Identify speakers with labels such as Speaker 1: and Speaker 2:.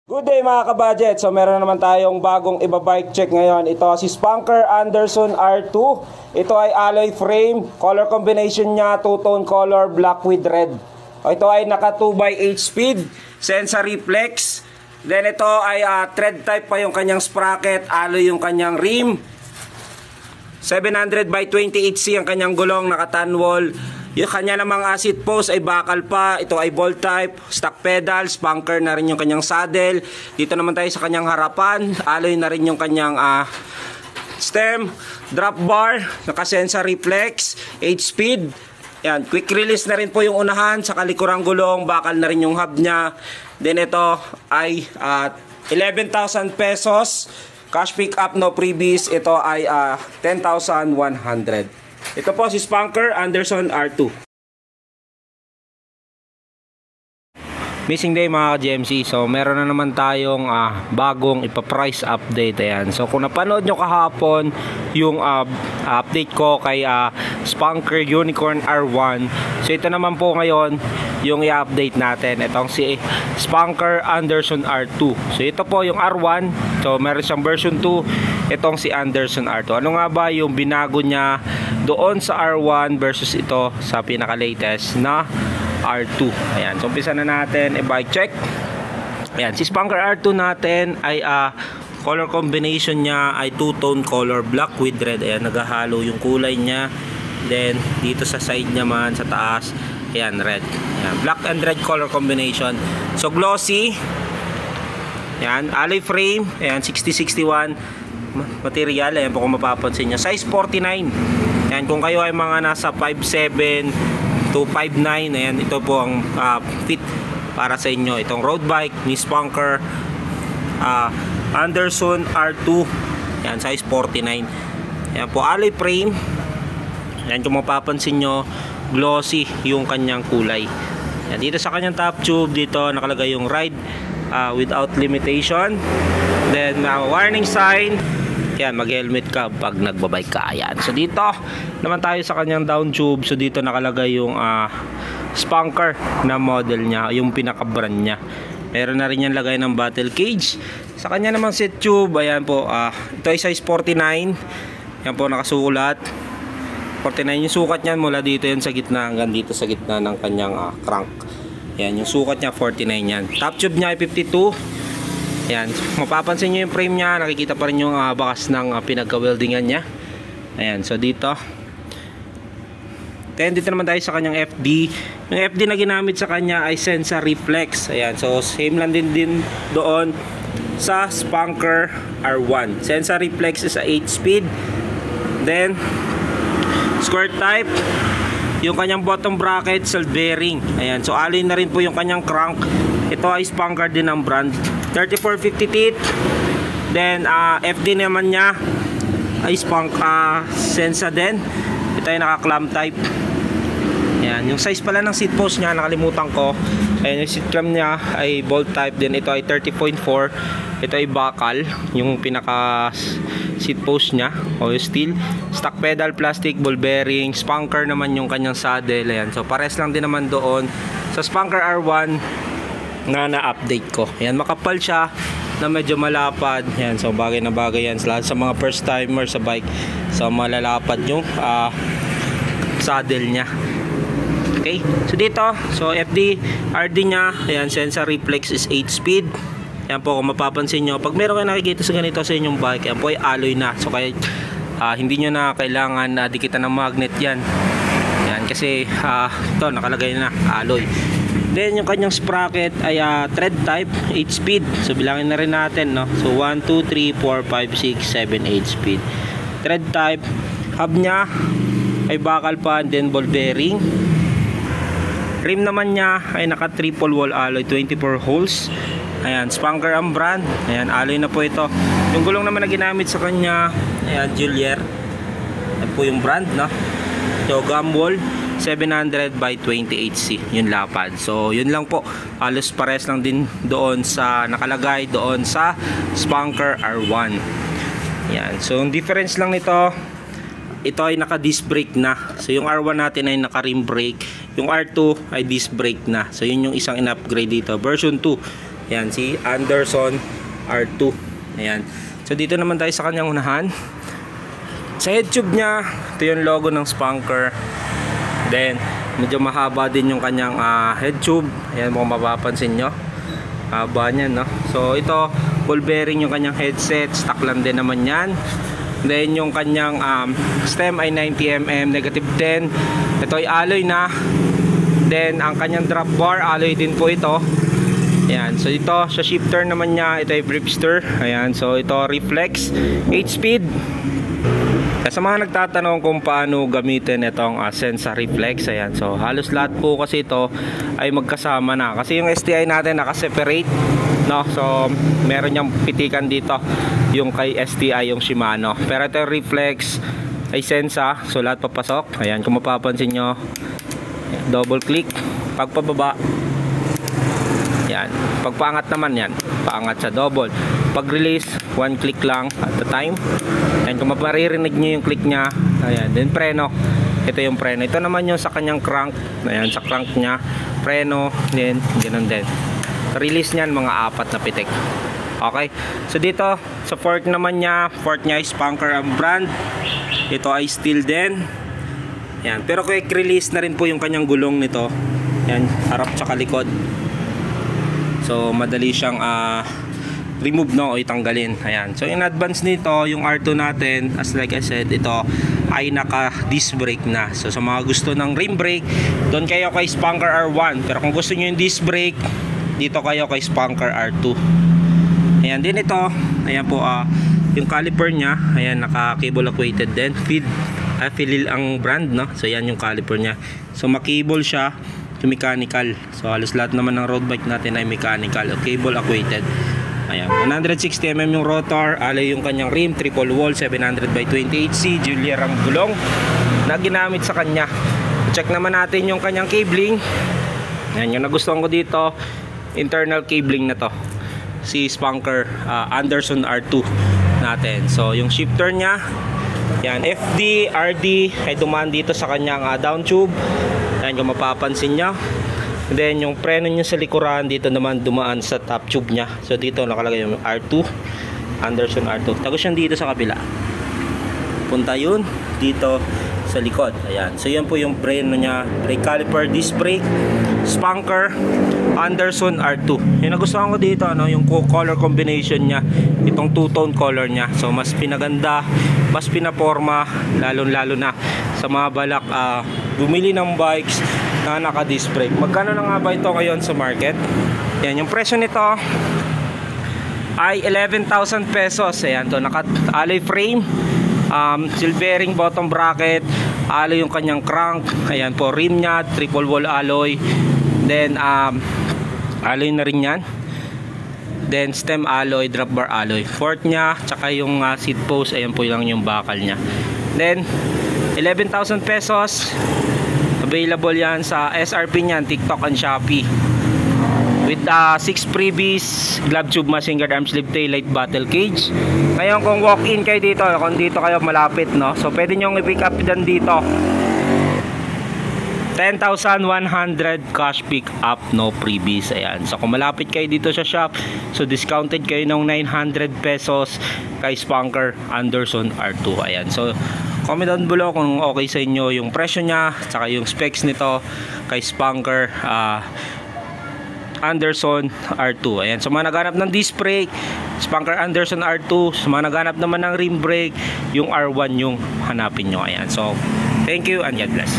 Speaker 1: Good day mga kabudget. So meron naman tayong bagong iba-bike check ngayon. Ito si Spunker Anderson R2. Ito ay alloy frame. Color combination niya two-tone color, black with red. Ito ay naka 2x8 speed, sensor reflex. Then ito ay thread type pa yung kanyang sprocket, alloy yung kanyang rim. 700 by 28C ang kanyang gulong, naka tan wall. Yung kanya namang seat post ay bakal pa. Ito ay bolt type, stock pedal, spunker na rin yung kanyang saddle. Dito naman tayo sa kanyang harapan, alloy na rin yung kanyang stem, drop bar, naka-sensor reflex, 8 speed. Yan, quick release na rin po yung unahan, sa kalikurang gulong, bakal na rin yung hub niya. Then ito ay 11,000 pesos. Cash pick up, no freebies. Ito ay 10,100. Ito po si Spunker Anderson R2. Missing day mga ka-GMC. So meron na naman tayong bagong ipa-price update. Ayan. So kung napanood nyo kahapon yung update ko kay Spunker Unicorn R1. So ito naman po ngayon yung i-update natin. Itong si Spunker Anderson R2. So ito po yung R1. So meron siyang version 2. Itong si Anderson R2. Ano nga ba yung binago niya doon sa R1 versus ito sa pinaka-latest na R2. Ayan, so umpisa na natin i-bike check. Ayan, si Spunker R2 natin ay color combination niya ay two-tone color, black with red. Ayan, naghahalo yung kulay niya. Then dito sa side naman sa taas, ayan, red. Ayan, black and red color combination. So glossy. Ayan, alloy frame. Ayan, 6061 material. Ayan po kung mapapansin nyo, size 49. Ayan, kung kayo ay mga nasa 5'7" to 5'9", ayan, ito po ang fit para sa inyo. Itong road bike ni Spunker Anderson R2. Ayan, size 49. Ayan po, alloy frame. Ayan, kung mapapansin nyo, glossy yung kanyang kulay. Ayan, dito sa kanyang top tube, dito nakalagay yung ride without limitation. Then warning sign. Yan, mag-helmet ka pag nagbabike ka. Ayan. So dito naman tayo sa kanyang down tube. So dito nakalagay yung Spunker na model niya, yung pinaka-brand niya. Meron na rin yan lagay ng battle cage. Sa kanya namang set tube, ayan po, ito ay size 49. Yan po nakasulat. 49 yung sukat niyan, mula dito yun sa gitna hanggang dito sa gitna ng kanyang crank. Ayan, yung sukat niya 49 yan. Top tube niya ay 52. Ayan, mapapansin nyo yung frame nya, nakikita pa rin yung bakas ng pinagka-weldingan nya. Ayan, so dito. Then dito naman tayo sa kanyang FD. Yung FD na ginamit sa kanya ay sensor reflex. Ayan, so same lang din doon sa Spunker R1. Sensor reflex is a 8 speed. Then square type. Yung kanyang bottom bracket, silver bearing. Ayan, so alloy na rin po yung kanyang crank. Ito ay Spunker din ang brand. 3450 teeth. Then FD naman niya ay Sensa din. Ito ay naka-clamp type. Ayan, yung size pala ng seat post niya nakalimutan ko. Ayan, yung seat clamp niya ay bolt type din. Ito ay 30.4. Ito ay bakal, yung pinaka seat post niya o steel. Stock pedal, plastic, ball bearing. Spunker naman yung kanyang saddle. Ayan, so pares lang din naman doon sa Spunker R1 na-update ko. Ayan, makapal siya na medyo malapad. Ayan, so bagay na bagay yan sa mga first timer sa bike. So malalapad yung saddle nya. Okay, so dito, so FD RD nya, ayan, sensor reflex is 8 speed. Ayan po, kung mapapansin nyo, pag meron kayo nakikita sa ganito sa inyong bike, ayan po ay alloy na. So kaya hindi nyo na kailangan dikitan ng magnet yan. Ayan, kasi ito nakalagay na alloy. Then yung kanyang sprocket ay thread type, 8 speed. So bilangin na rin natin, no? So 1, 2, 3, 4, 5, 6, 7, 8 speed. Thread type. Hub nya ay bakal pa, and then ball bearing. Rim naman nya ay naka triple wall alloy, 24 holes. Ayan, Spunker ang brand. Ayan, alloy na po ito. Yung gulong naman na ginamit sa kanya, ayan, Julier. Ayan po yung brand, no? So gum wall 700 by 28C yung lapad. So yun lang po, halos pares lang din doon sa nakalagay doon sa Spunker R1. Yan, so yung difference lang nito, ito ay naka disc brake na. So yung R1 natin ay naka rim brake, yung R2 ay disc brake na. So yun yung isang in-upgrade dito, version 2 Ayan, si Anderson R2. Ayan. So dito naman tayo sa kanyang unahan. Sa head tube niya, ito yung logo ng Spanker. Then medyo mahaba din yung kanyang head tube. Ayan, kung mapapansin nyo, haba niyan, no? So ito, ball bearing yung kanyang headset, stock lang din naman yan. Then yung kanyang stem ay 90mm -10. Ito ay alloy na. Then ang kanyang drop bar, alloy din po ito. Ayan, so ito sa shifter naman niya, ito ay Bripster. Ayan, so ito reflex 8-speed. Sa mga nagtatanong kung paano gamitin itong Sensa Reflex, ayan, so halos lahat po kasi ito ay magkasama na. Kasi yung STI natin naka-separate, no? So meron niyang pitikan dito yung kay STI, yung Shimano. Pero ito yung Reflex ay Sensa, so lahat papasok. Ayan, kung mapapansin nyo, double click, pagpababa, yan, pagpaangat naman yan, paangat sa double. Pag release, one click lang at a time. Yan, kung maparirinig nyo yung click nya, ayan, then preno, ito yung preno. Ito naman yung sa kanyang crank, ayan, sa crank nya, preno, then ganun din. Release nyan, mga 4 na pitik. Okay, so dito sa fork naman nya, fork nya is Spanker ang brand. Ito ay steel din. Yan, pero quick release na rin po yung kanyang gulong nito. Yan, harap tsaka likod. So madali siyang remove, no, o itanggalin. Ayan, so in advance nito yung R2 natin, as like I said, ito ay naka disc brake na. So sa mga gusto ng rim brake, doon kayo kay Spanker R1. Pero kung gusto niyo yung disc brake, dito kayo kay Spanker R2. Ayan din ito, ayan po, yung caliper nya, ayan, naka cable acquainted din. Philil ang brand, no. So yan yung caliper nya. So makable siya, yung mechanical. So halos lahat naman ng road bike natin ay mechanical o cable acquainted. Ayan, 160mm yung rotor, alay yung kanyang rim, triple wall, 700/28C, Julier ang gulong na ginamit sa kanya. Check naman natin yung kanyang cabling. Ayan, yung nagustuhan ko dito, internal cabling na to, si Spanker Anderson R2 natin. So yung shifter nya, yan, FD, RD ay dumaan dito sa kanyang down tube. Ayan, kung mapapansin nyo. Then yung preno niya sa likuran, dito naman dumaan sa top tube niya. So dito nakalagay yung R2, Anderson R2. Tagos yan dito sa kabila. Punta yun dito sa likod. Ayan. So yan po yung preno niya, brake caliper, disc brake, Spanker Anderson R2. Yung nagustuhan ko dito, ano, yung color combination niya, itong two-tone color niya. So mas pinaganda, mas pinaporma, lalo na sa mga balak bumili ng bikes na naka-disc brake. Magkano na nga ba ito ngayon sa market? Yan, yung presyo nito ay 11,000 pesos. Ayan, to naka-alloy frame, silvering bottom bracket, alloy yung kanyang crank. Ayan po, rim nya, triple wall alloy. Then alloy na rin yan. Then stem alloy, drop bar alloy. Fork nya, tsaka yung seat post, ayan po lang yung bakal nya. Then 11,000 pesos. Available yan sa SRP niyan, TikTok and Shopee. With 6 freebies, glove tube, machine guard, arm sleeve, taillight, battle cage. Ngayon kung walk-in kayo dito, kung dito kayo malapit, no, so pwede nyo i-pick up dan dito. 10,100 cash pick up, no freebies. Ayan, so kung malapit kayo dito sa shop, so discounted kayo ng 900 pesos kay Spanker Anderson R2. Ayan, so comment down below kung okay sa inyo yung presyo nya, saka yung specs nito kay Spanker Anderson R2. Ayan, so mga naghanap ng disc brake, Spanker Anderson R2. So mga naghanap naman ng rim brake, yung R1 yung hanapin nyo. Ayan, so thank you and God bless.